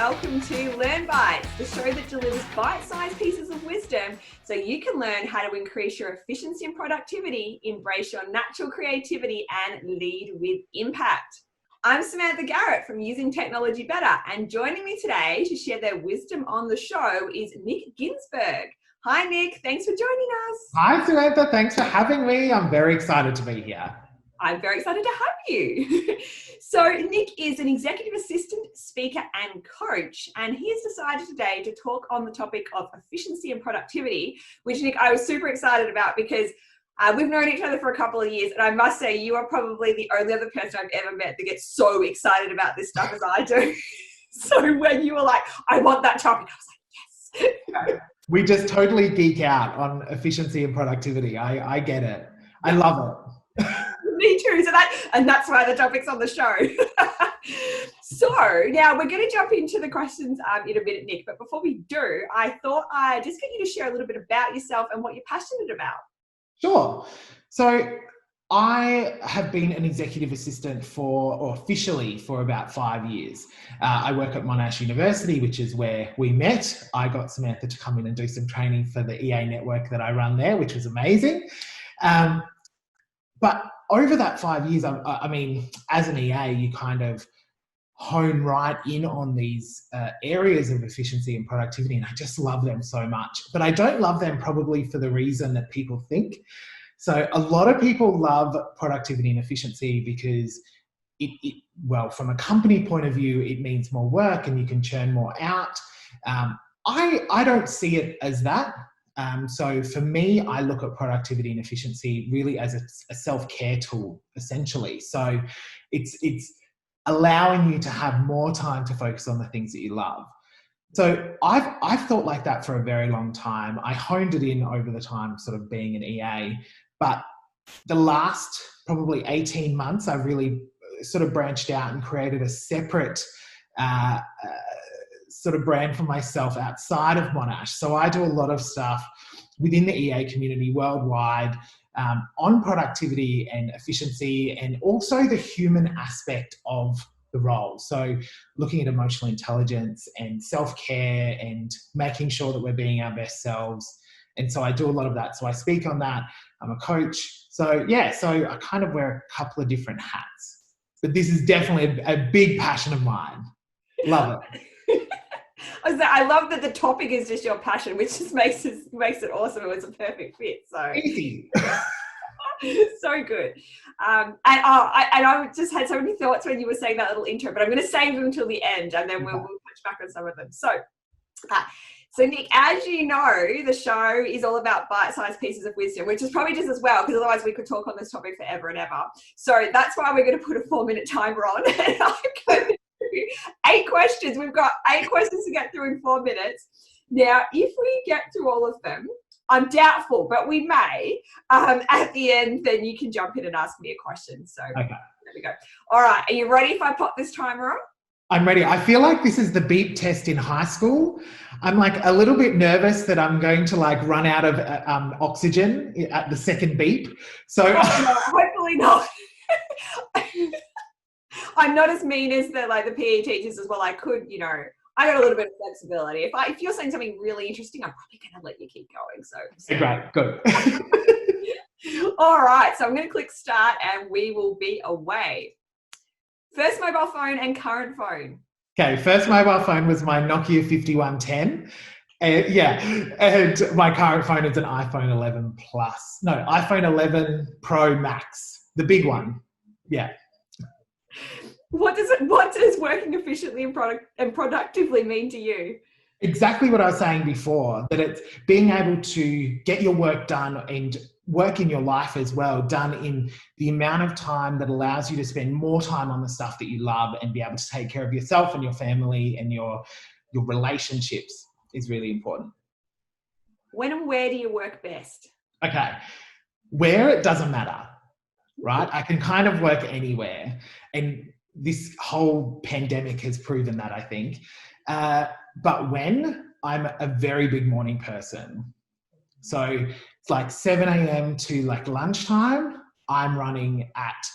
welcome to LearnBytes, the show that delivers bite-sized pieces of wisdom so you can learn how to increase your efficiency and productivity, embrace your natural creativity, and lead with impact. I'm Samantha Garrett from Using Technology Better, and joining me today to share their wisdom on the show is Nick Ginsburg. Hi Nick, thanks for joining us. Hi Samantha, thanks for having me. I'm very excited to be here. I'm very excited to have you. So Nick is an executive assistant, speaker and coach, and he has decided today to talk on the topic of efficiency and productivity, which Nick, I was super excited about because we've known each other for a couple of years, and I must say you are probably the only other person I've ever met that gets so excited about this stuff as I do. So when you were like, I want that topic, I was like, yes. We just totally geek out on efficiency and productivity. I get it. I love it. Me too. And that's why the topic's on the show. So now we're going to jump into the questions in a minute, Nick. But before we do, I thought I'd just get you to share a little bit about yourself and what you're passionate about. Sure. So I have been an executive assistant officially for about 5 years. I work at Monash University, which is where we met. I got Samantha to come in and do some training for the EA network that I run there, which was amazing. But over that 5 years, I mean, as an EA, you kind of hone right in on these areas of efficiency and productivity, and I just love them so much. But I don't love them probably for the reason that people think. So a lot of people love productivity and efficiency because well, from a company point of view, it means more work and you can churn more out. I don't see it as that. So for me, I look at productivity and efficiency really as a self-care tool, essentially. So it's allowing you to have more time to focus on the things that you love. So I've thought like that for a very long time. I honed it in over the time sort of being an EA, but the last probably 18 months, I really sort of branched out and created a separate sort of brand for myself outside of Monash. So I do a lot of stuff within the EA community worldwide on productivity and efficiency, and also the human aspect of the role. So looking at emotional intelligence and self-care and making sure that we're being our best selves. And so I do a lot of that. So I speak on that. I'm a coach. So yeah, so I kind of wear a couple of different hats. But this is definitely a big passion of mine. Love it. I love that the topic is just your passion, which just makes it awesome. It was a perfect fit. So easy. So good. I just had so many thoughts when you were saying that little intro, but I'm going to save them until the end, and then we'll touch back on some of them. So Nick, as you know, the show is all about bite-sized pieces of wisdom, which is probably just as well, because otherwise we could talk on this topic forever and ever. So that's why we're going to put a 4-minute timer on. And I'm going to do 8 questions. We've got 8 questions to get through in 4 minutes. Now, if we get through all of them, I'm doubtful, but we may. At the end, then you can jump in and ask me a question. So okay. There we go. All right. Are you ready if I pop this timer on? I'm ready. I feel like this is the beep test in high school. I'm like a little bit nervous that I'm going to like run out of oxygen at the second beep. So hopefully not. I'm not as mean as the PE teachers as well. I could, I got a little bit of flexibility. If you're saying something really interesting, I'm probably going to let you keep going. So great, good. All right, so I'm going to click start and we will be away. First mobile phone and current phone. Okay, first mobile phone was my Nokia 5110. And my current phone is an iPhone 11 Plus. No, iPhone 11 Pro Max, the big one. Yeah. What does working efficiently and productively mean to you? Exactly what I was saying before, that it's being able to get your work done and work in your life as well, done in the amount of time that allows you to spend more time on the stuff that you love and be able to take care of yourself and your family and your relationships is really important. When and where do you work best? Okay. Where, it doesn't matter, right? I can kind of work anywhere. And this whole pandemic has proven that, I think. But when, I'm a very big morning person. So it's like 7 a.m. to like lunchtime, I'm running at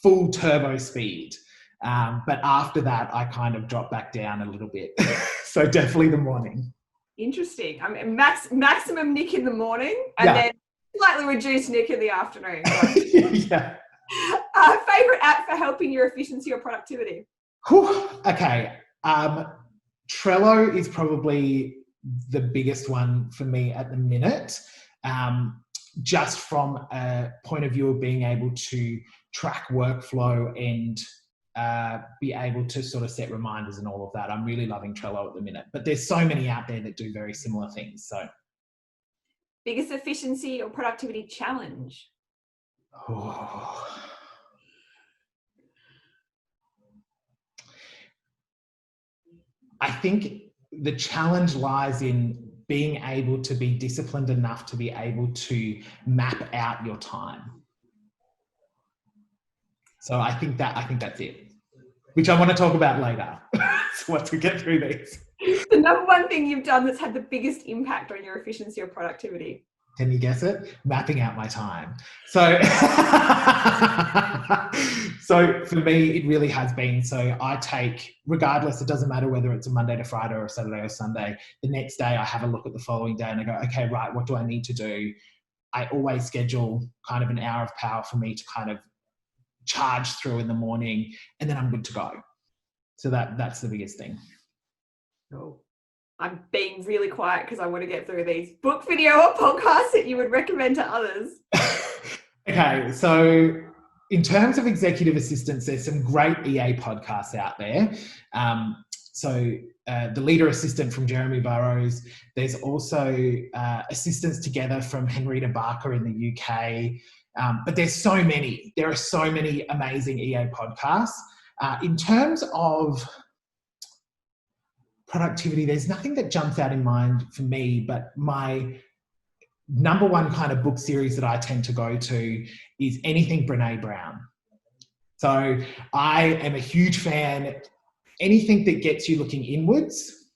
full turbo speed. But after that, I kind of drop back down a little bit. So definitely the morning. Interesting. I mean, maximum Nick in the morning, and then slightly reduced Nick in the afternoon. Yeah. Favorite app for helping your efficiency or productivity? Whew. Okay. Trello is probably the biggest one for me at the minute. Just from a point of view of being able to track workflow and be able to sort of set reminders and all of that. I'm really loving Trello at the minute, but there's so many out there that do very similar things. So, biggest efficiency or productivity challenge? Oh. I think the challenge lies in being able to be disciplined enough to be able to map out your time. So I think that's it, which I want to talk about later. So once we get through these. The number one thing you've done that's had the biggest impact on your efficiency or productivity? Can you guess it? Mapping out my time. So, so for me, it really has been. So I take, regardless, it doesn't matter whether it's a Monday to Friday or a Saturday or Sunday, the next day I have a look at the following day and I go, okay, right, what do I need to do? I always schedule kind of an hour of power for me to kind of charge through in the morning, and then I'm good to go. So that's the biggest thing. Cool. I'm being really quiet because I want to get through these. Book, video, or podcasts that you would recommend to others? Okay, so in terms of executive assistants, there's some great EA podcasts out there. The Leader Assistant from Jeremy Burrows. There's also Assistants Together from Henrietta Barker in the UK. But there's so many. There are so many amazing EA podcasts. In terms of productivity, there's nothing that jumps out in mind for me, but my number one kind of book series that I tend to go to is anything Brene Brown. So I am a huge fan. Anything that gets you looking inwards,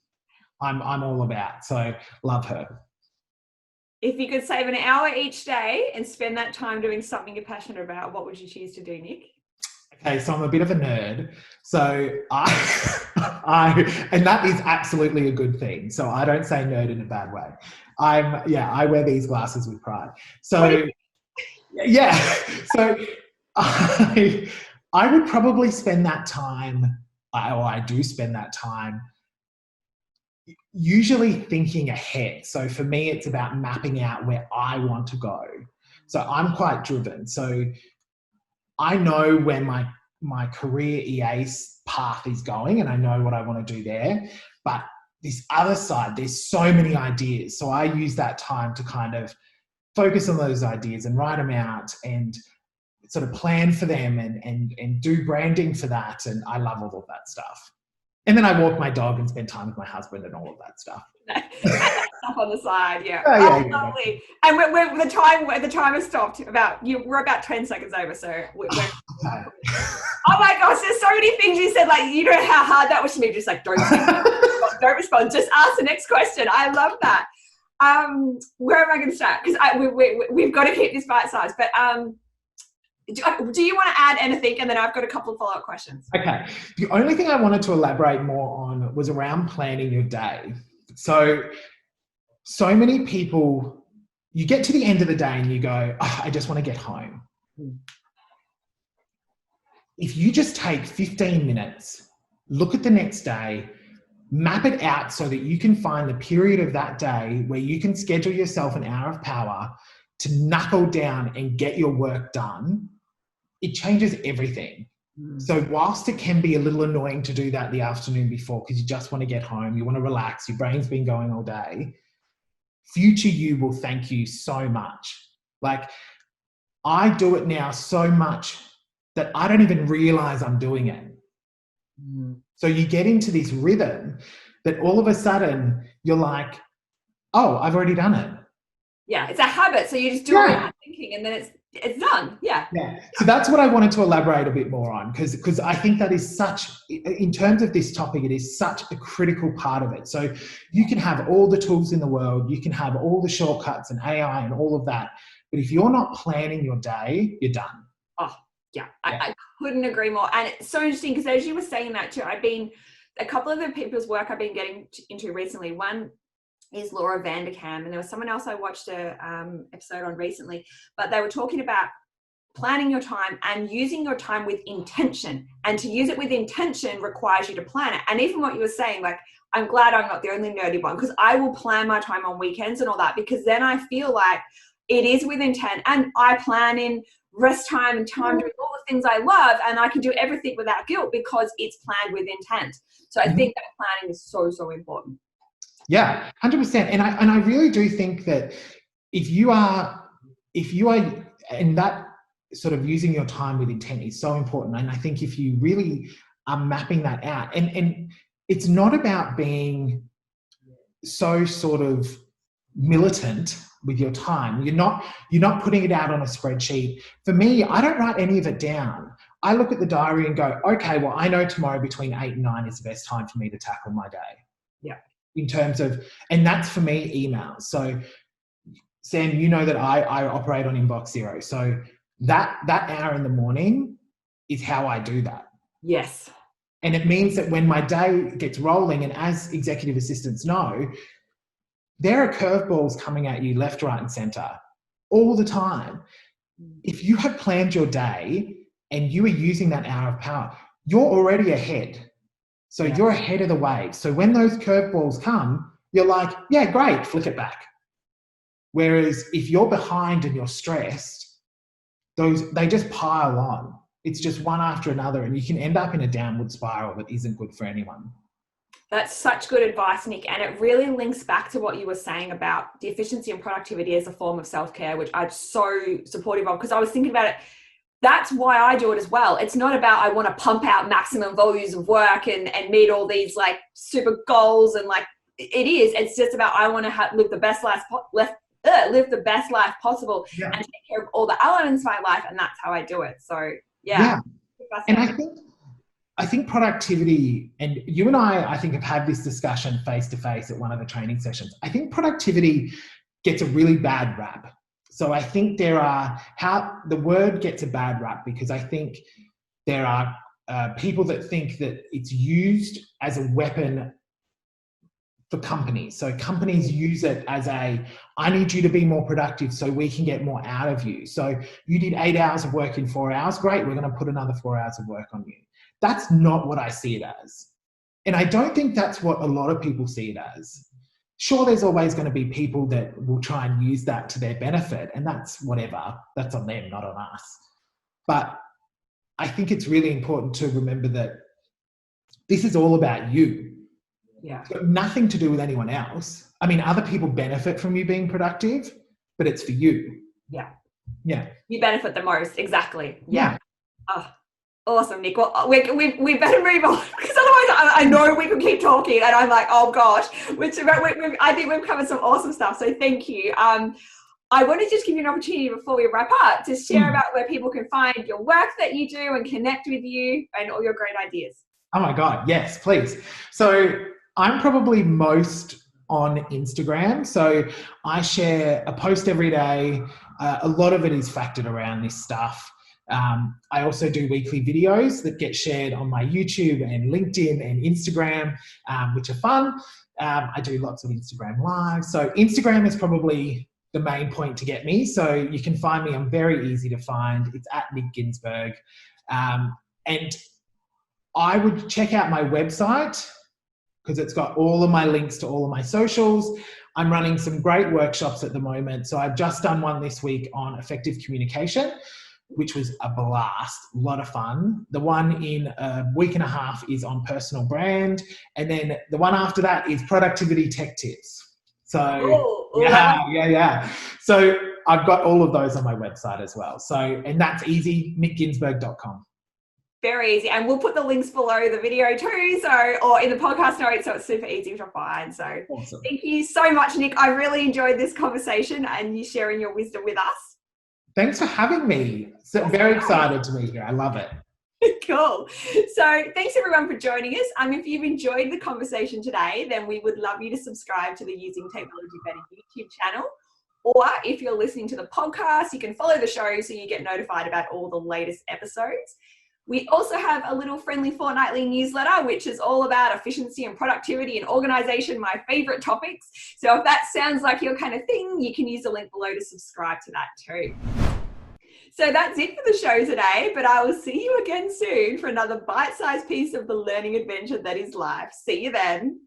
I'm all about. So love her. If you could save an hour each day and spend that time doing something you're passionate about, what would you choose to do, Nick? Okay, so I'm a bit of a nerd. So and that is absolutely a good thing. So I don't say nerd in a bad way. I wear these glasses with pride. So yeah, so I would probably spend that time, or I do spend that time, usually thinking ahead. So for me, it's about mapping out where I want to go. So I'm quite driven. So I know where my career EA path is going and I know what I want to do there. But this other side, there's so many ideas. So I use that time to kind of focus on those ideas and write them out and sort of plan for them and do branding for that. And I love all of that stuff. And then I walk my dog and spend time with my husband and all of that stuff. Stuff on the side, yeah. Yeah. Lovely. And we're the timer stopped. We're about 10 seconds over, so we're oh my gosh, there's so many things you said. Like, you know how hard that was to me. Just like don't respond. Just ask the next question. I love that. Where am I going to start? Because we've got to keep this bite size. But do you want to add anything? And then I've got a couple of follow-up questions. Okay. The only thing I wanted to elaborate more on was around planning your day. So many people, you get to the end of the day and you go, oh, I just want to get home. If you just take 15 minutes, look at the next day, map it out so that you can find the period of that day where you can schedule yourself an hour of power to knuckle down and get your work done, it changes everything. So whilst it can be a little annoying to do that the afternoon before because you just want to get home, you want to relax, your brain's been going all day, future you will thank you so much. Like, I do it now so much that I don't even realize I'm doing it. So you get into this rhythm that all of a sudden you're like, oh, I've already done it. Yeah, it's a habit. So you just do it without thinking and then it's done. Yeah. So that's what I wanted to elaborate a bit more on because I think that is such, in terms of this topic, it is such a critical part of it. So you can have all the tools in the world, you can have all the shortcuts and AI and all of that. But if you're not planning your day, you're done. Oh, Yeah, I couldn't agree more. And it's so interesting because as you were saying that too, a couple of the people's work I've been getting into recently. One is Laura Vanderkam, and there was someone else I watched a episode on recently, but they were talking about planning your time and using your time with intention. And to use it with intention requires you to plan it. And even what you were saying, like, I'm glad I'm not the only nerdy one, because I will plan my time on weekends and all that, because then I feel like it is with intent, and I plan in rest time and time doing all the things I love, and I can do everything without guilt because it's planned with intent. So I think that planning is so, so important. Yeah, 100%. And I really do think that if you are in that sort of using your time with intent is so important. And I think if you really are mapping that out, and it's not about being so sort of militant with your time. You're not putting it out on a spreadsheet. For me, I don't write any of it down. I look at the diary and go, okay, well, I know tomorrow between 8 and 9 is the best time for me to tackle my day. Yeah. In terms of, and that's for me, emails. So Sam, you know that I operate on inbox zero. So that hour in the morning is how I do that. Yes. And it means that when my day gets rolling, and as executive assistants know, there are curveballs coming at you left, right, and centre all the time. If you have planned your day and you are using that hour of power, you're already ahead. So you're ahead of the wave. So when those curveballs come, you're like, yeah, great, flick it back. Whereas if you're behind and you're stressed, they just pile on. It's just one after another, and you can end up in a downward spiral that isn't good for anyone. That's such good advice, Nick. And it really links back to what you were saying about the efficiency and productivity as a form of self-care, which I'm so supportive of, because I was thinking about it. That's why I do it as well. It's not about I want to pump out maximum volumes of work and meet all these like super goals, and like it is. It's just about I want to live the best life possible and take care of all the elements of my life, and that's how I do it. So yeah. And I think productivity, and you and I think have had this discussion face to face at one of the training sessions. I think productivity gets a really bad rap. So I think the word gets a bad rap because I think there are people that think that it's used as a weapon for companies. So companies use it as I need you to be more productive so we can get more out of you. So you did 8 hours of work in 4 hours. Great, we're going to put another 4 hours of work on you. That's not what I see it as. And I don't think that's what a lot of people see it as. Sure, there's always going to be people that will try and use that to their benefit, and that's whatever. That's on them, not on us. But I think it's really important to remember that this is all about you. Yeah. It's got nothing to do with anyone else. I mean, other people benefit from you being productive, but it's for you. Yeah. Yeah. You benefit the most. Exactly. Yeah. Oh, awesome, Nick. Well, we better move on, because otherwise I know we could keep talking and I'm like, oh gosh, I think we've covered some awesome stuff. So thank you. I want to just give you an opportunity before we wrap up to share about where people can find your work that you do and connect with you and all your great ideas. Oh my God. Yes, please. So I'm probably most on Instagram. So I share a post every day. A lot of it is factored around this stuff. I also do weekly videos that get shared on my YouTube and LinkedIn and Instagram, which are fun. I do lots of Instagram Live. So Instagram is probably the main point to get me. So you can find me. I'm very easy to find. It's at Nick Ginsburg. And I would check out my website because it's got all of my links to all of my socials. I'm running some great workshops at the moment. So I've just done one this week on effective communication, which was a blast, a lot of fun. The one in a week and a half is on personal brand. And then the one after that is productivity tech tips. So yeah. So I've got all of those on my website as well. So, and that's easy, nickginsburg.com. Very easy. And we'll put the links below the video too, or in the podcast notes, so it's super easy to find. So awesome. Thank you so much, Nick. I really enjoyed this conversation and you sharing your wisdom with us. Thanks for having me. So very excited to be here. I love it. Cool. So thanks everyone for joining us. If you've enjoyed the conversation today, then we would love you to subscribe to the Using Technology Better YouTube channel, Or if you're listening to the podcast, you can follow the show so you get notified about all the latest episodes. We also have a little friendly fortnightly newsletter, which is all about efficiency and productivity and organization, my favorite topics. So if that sounds like your kind of thing, you can use the link below to subscribe to that too. So that's it for the show today, but I will see you again soon for another bite-sized piece of the learning adventure that is life. See you then.